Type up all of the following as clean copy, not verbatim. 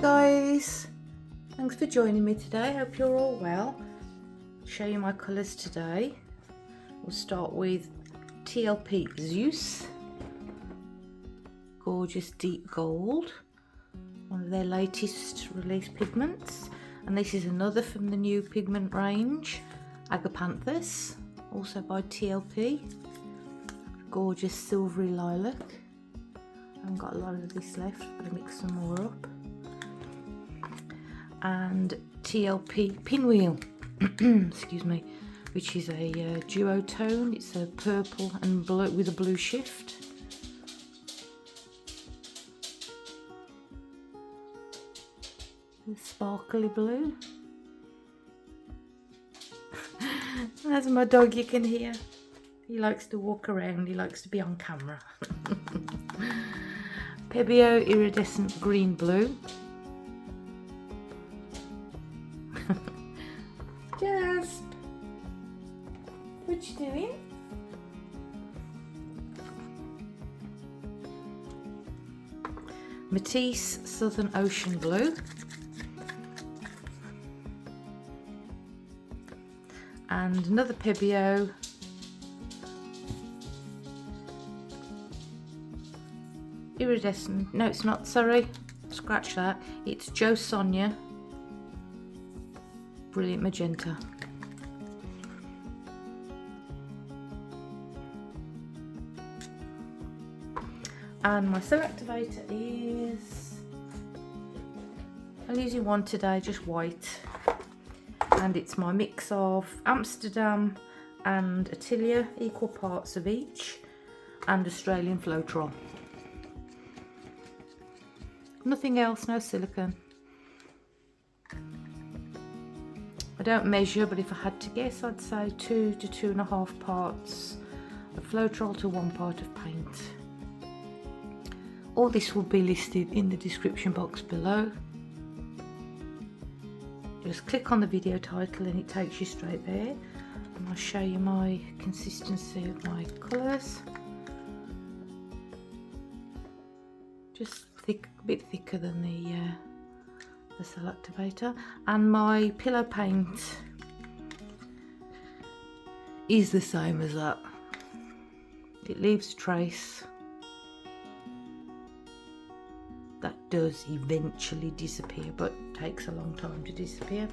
guys, thanks for joining me today. Hope you're all well. I'll show you my colours today. We'll start with TLP Zeus, gorgeous deep gold, one of their latest release pigments, and this is another from the new pigment range, Agapanthus, also by TLP. Gorgeous silvery lilac. I haven't got a lot of this left, I'm going to mix some more up. And TLP Pinwheel, excuse me, which is a duotone. It's a purple and blue with a blue shift. The sparkly blue. That's my dog, you can hear. He likes to walk around, he likes to be on camera. Pebeo Iridescent Green Blue. Jasp, what you doing? Matisse Southern Ocean Blue. And another Pebeo Iridescent, no it's not, sorry, scratch that, it's Jo Sonja Brilliant Magenta. And my cell activator is, I'm using one today, just white, and it's my mix of Amsterdam and Atelier, equal parts of each, and Australian Floetrol. Nothing else, no silicone. I don't measure, but if I had to guess, I'd say 2 to 2.5 parts of Floetrol to 1 part of paint. All this will be listed in the description box below. Just click on the video title and it takes you straight there. And I'll show you my consistency of my colours. Just thick, a bit thicker than the cell activator. And my pillow paint is the same as that. It leaves a trace that does eventually disappear, but takes a long time to disappear.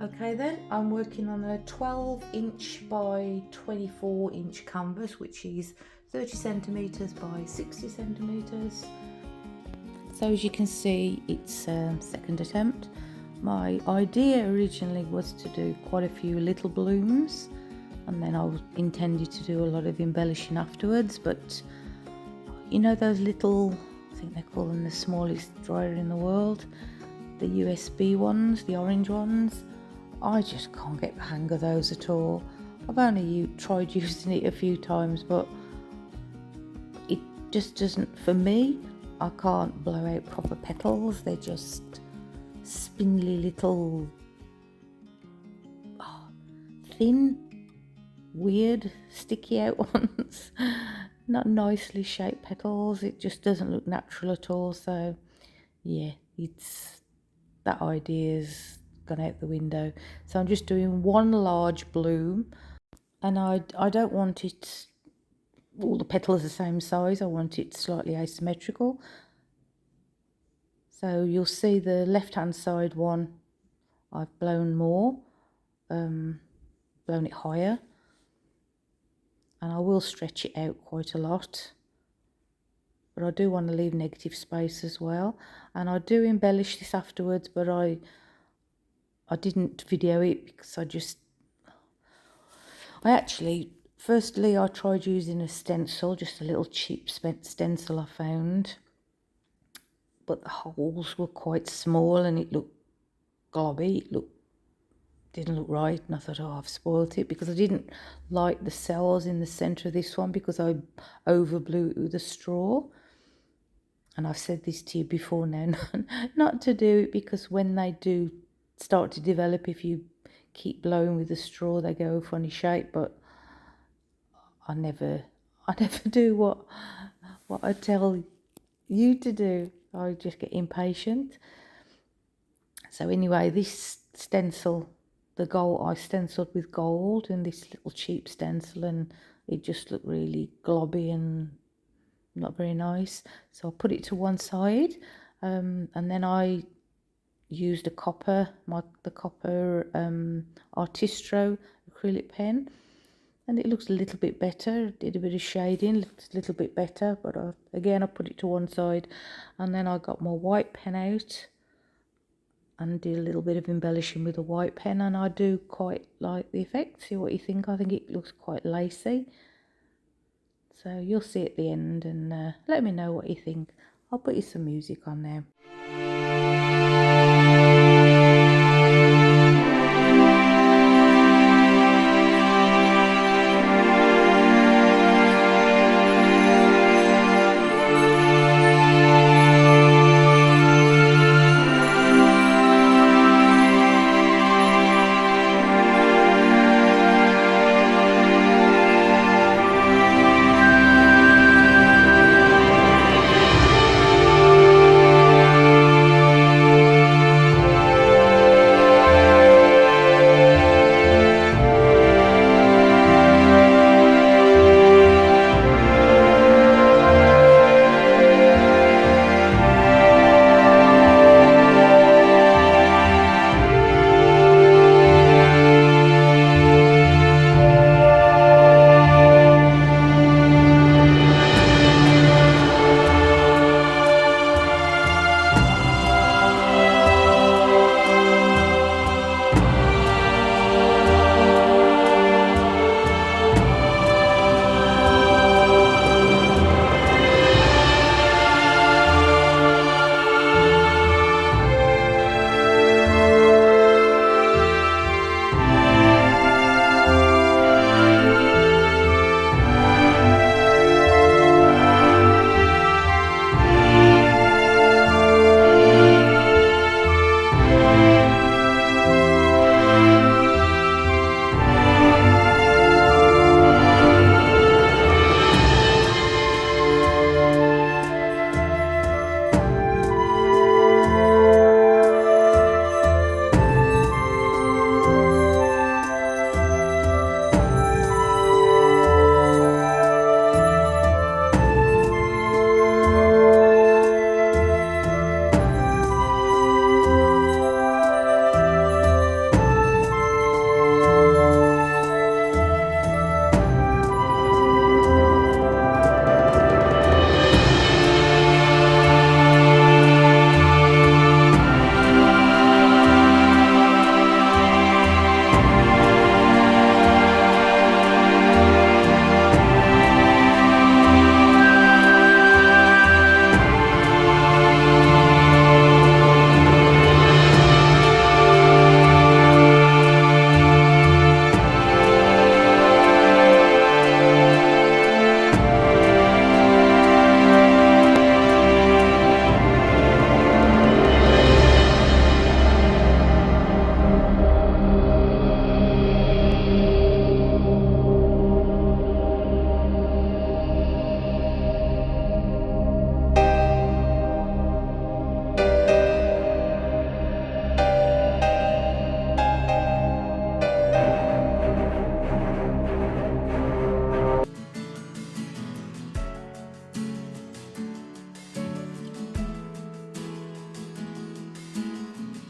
Okay then, I'm working on a 12" by 24" canvas, which is 30 centimeters by 60 centimeters. So as you can see, it's second attempt. My idea originally was to do quite a few little blooms, and then I intended to do a lot of embellishing afterwards, but you know those little, I think they call them the smallest dryer in the world, the USB ones, the orange ones, I just can't get the hang of those at all. I've only tried using it a few times, but it just doesn't, for me, I can't blow out proper petals. They're just spindly little, thin, weird, sticky out ones. Not nicely shaped petals. It just doesn't look natural at all. So yeah, it's, that idea's gone out the window. So I'm just doing one large bloom, and I don't want it all the petals the same size. I want it slightly asymmetrical. So you'll see the left hand side one I've blown more, blown it higher, and I will stretch it out quite a lot, but I do want to leave negative space as well. And I do embellish this afterwards, but I didn't video it because I actually, firstly I tried using a stencil, just a little cheap stencil I found, but the holes were quite small and it looked globby, didn't look right, and I thought, oh, I've spoiled it, because I didn't like the cells in the centre of this one because I overblew it with a straw. And I've said this to you before now, not to do it, because when they do start to develop, if you keep blowing with a straw, they go a funny shape. But I never do what I tell you to do. I just get impatient. So anyway, this stencil, the gold, I stenciled with gold and this little cheap stencil, and it just looked really globby and not very nice. So I put it to one side, and then I used a copper, the copper Artistro acrylic pen, and it looks a little bit better. Did a bit of shading, looks a little bit better, but again I put it to one side, and then I got my white pen out and did a little bit of embellishing with a white pen, and I do quite like the effect. See what you think. I think it looks quite lacy. So you'll see at the end, and let me know what you think. I'll put you some music on now.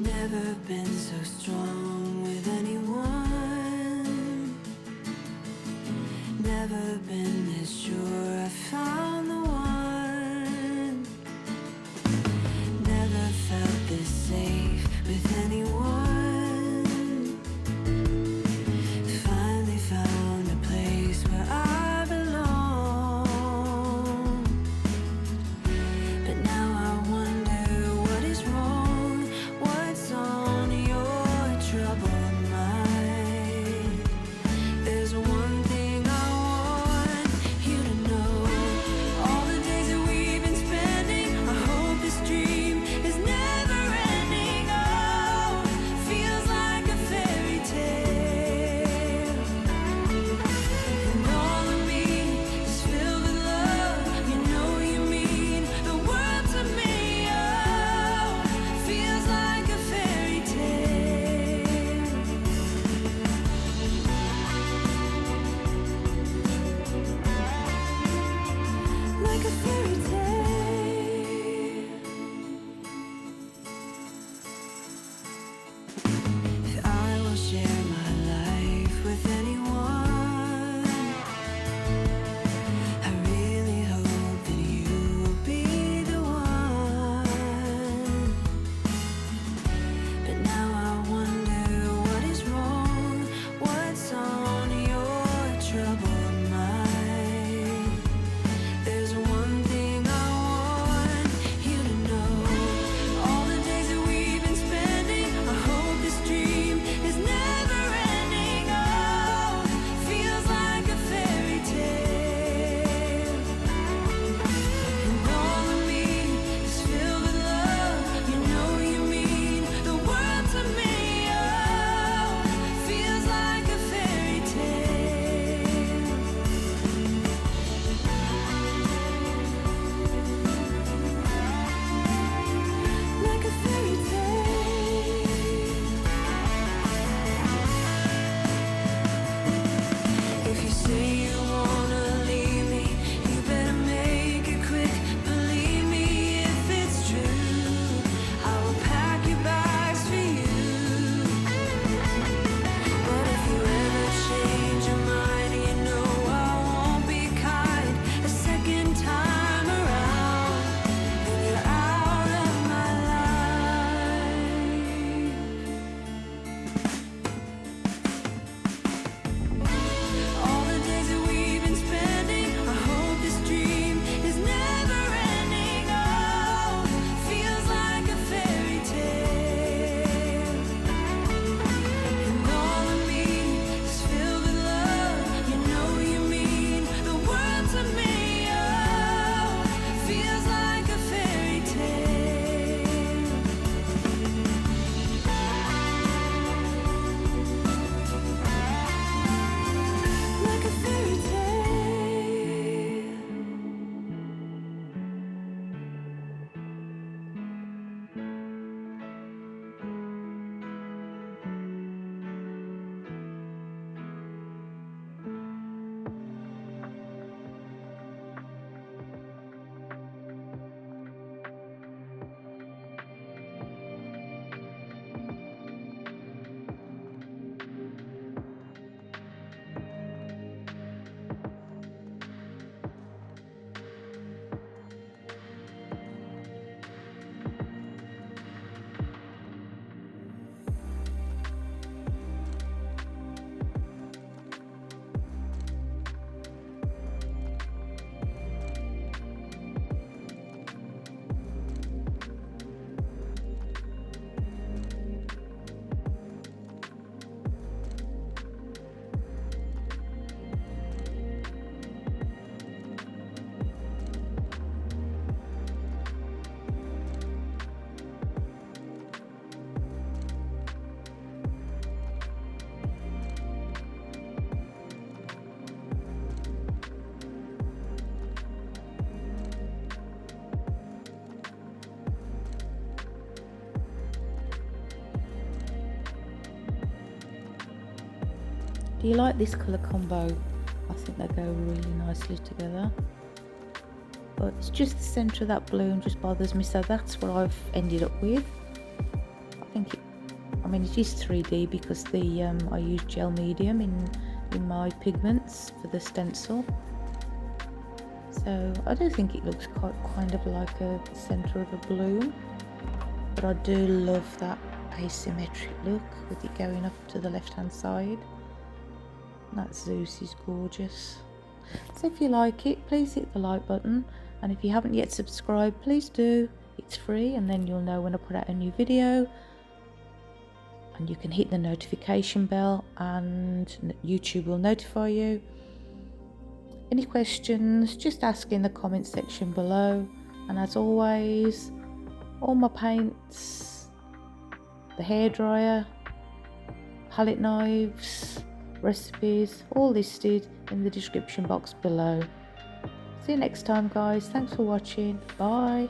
Never been so strong with anyone. Never been this sure I found the one. Never felt this safe with anyone. Finally found a place where I belong. But now I wonder what is wrong. What's on your troubled mind? There's one thing I want you to know. if I will share my life with anyone, I really hope that you will be the one. But now I wonder what is wrong, what's on your troubled mind. There's one thing I want you to know. All the days that we've been spending, I hope this dream is never ending. Oh, feels like a fairy tale. And all of me is filled with love. You know you mean the world to me. Oh, feels like a fairy tale. Like a fairy tale. If you say you wanna leave me, you better make it quick. Believe me, if it's true, I will pack your bags for you. But if you ever change your mind, you know I won't be kind a second time around. Then you're out of my life. All the days that we've been spending, I hope this dream is never ending. Oh, feels like a fairy tale. And all of me is filled with love. You know you mean the world to me. Oh, feels like a fairy tale. Like a fairy tale. Do you like this colour combo? I think they go really nicely together. But it's just the centre of that bloom just bothers me, so that's what I've ended up with. I think it is 3D because the I used gel medium in my pigments for the stencil. So I do think it looks quite kind of like a centre of a bloom. But I do love that asymmetric look with it going up to the left hand side. That Zeus is gorgeous. So if you like it, please hit the like button, and if you haven't yet subscribed, please do. It's free, and then you'll know when I put out a new video, and you can hit the notification bell and YouTube will notify you. Any questions, just ask in the comment section below. And as always, all my paints, the hairdryer, palette knives, recipes, all listed in the description box below. See you next time, guys. Thanks for watching. Bye.